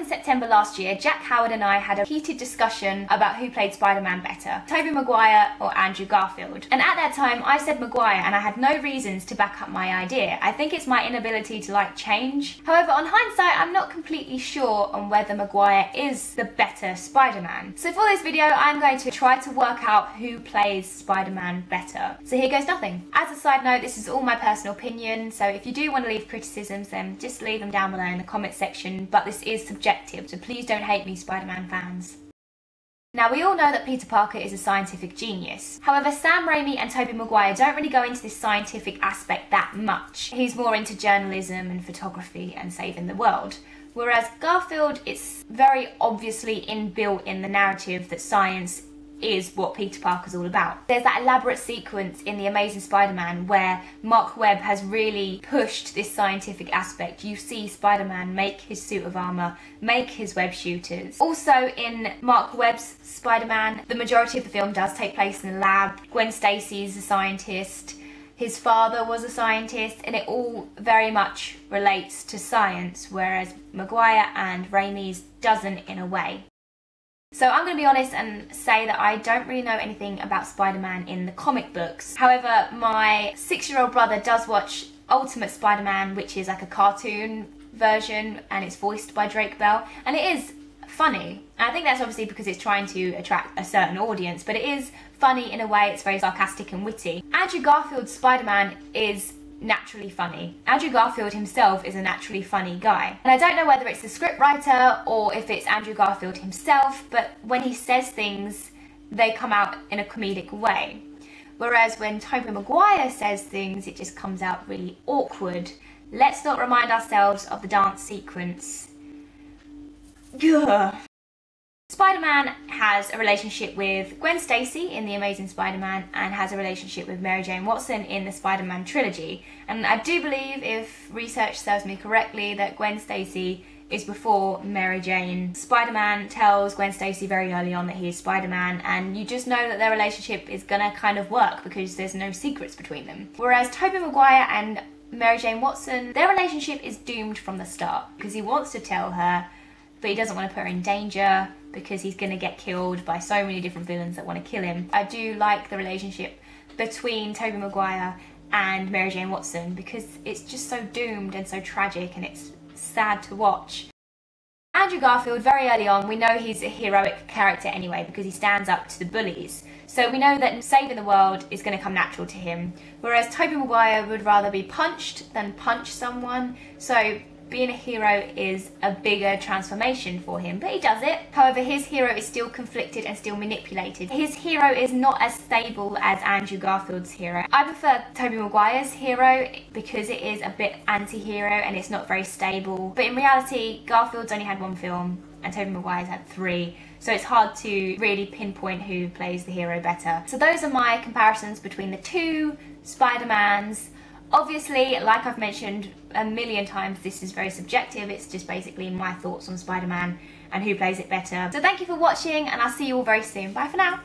in September last year, Jack Howard and I had a heated discussion about who played Spider-Man better, Tobey Maguire or Andrew Garfield. And at that time, I said Maguire, and I had no reasons to back up my idea. I think it's my inability to like change. However, on hindsight, I'm not completely sure on whether Maguire is the better Spider-Man. So for this video, I'm going to try to work out who plays Spider-Man better. So here goes nothing. As a side note, this is all my personal opinion, so if you do want to leave criticisms, then just leave them down below in the comment section, but this is subjective, so please don't hate me, Spider-Man fans. Now, we all know that Peter Parker is a scientific genius. However, Sam Raimi and Tobey Maguire don't really go into this scientific aspect that much. He's more into journalism and photography and saving the world. Whereas Garfield, it's very obviously inbuilt in the narrative that science is what Peter Parker's all about. There's that elaborate sequence in The Amazing Spider-Man where Mark Webb has really pushed this scientific aspect. You see Spider-Man make his suit of armour, make his web shooters. Also in Mark Webb's Spider-Man, the majority of the film does take place in a lab. Gwen Stacy is a scientist, his father was a scientist, and it all very much relates to science, whereas Maguire and Raimi's doesn't in a way. So I'm going to be honest and say that I don't really know anything about Spider-Man in the comic books. However, my 6-year-old brother does watch Ultimate Spider-Man, which is like a cartoon version, and it's voiced by Drake Bell, and it is funny. And I think that's obviously because it's trying to attract a certain audience, but it is funny in a way. It's very sarcastic and witty. Andrew Garfield's Spider-Man is naturally funny. Andrew Garfield himself is a naturally funny guy. And I don't know whether it's the scriptwriter or if it's Andrew Garfield himself, but when he says things, they come out in a comedic way. Whereas when Tobey Maguire says things, it just comes out really awkward. Let's not remind ourselves of the dance sequence. Gah. Spider-Man has a relationship with Gwen Stacy in The Amazing Spider-Man and has a relationship with Mary Jane Watson in the Spider-Man trilogy. And I do believe, if research serves me correctly, that Gwen Stacy is before Mary Jane. Spider-Man tells Gwen Stacy very early on that he is Spider-Man, and you just know that their relationship is gonna kind of work because there's no secrets between them. Whereas Tobey Maguire and Mary Jane Watson, their relationship is doomed from the start because he wants to tell her, but he doesn't want to put her in danger because he's going to get killed by so many different villains that want to kill him. I do like the relationship between Tobey Maguire and Mary Jane Watson because it's just so doomed and so tragic, and it's sad to watch. Andrew Garfield, very early on, we know he's a heroic character anyway because he stands up to the bullies. So we know that saving the world is going to come natural to him. Whereas Tobey Maguire would rather be punched than punch someone. So being a hero is a bigger transformation for him, but he does it. However, his hero is still conflicted and still manipulated. His hero is not as stable as Andrew Garfield's hero. I prefer Tobey Maguire's hero because it is a bit anti-hero and it's not very stable. But in reality, Garfield's only had one film and Tobey Maguire's had 3. So it's hard to really pinpoint who plays the hero better. So those are my comparisons between the two Spider-Mans. Obviously, like I've mentioned a million times, this is very subjective. It's just basically my thoughts on Spider-Man and who plays it better. So thank you for watching, and I'll see you all very soon. Bye for now.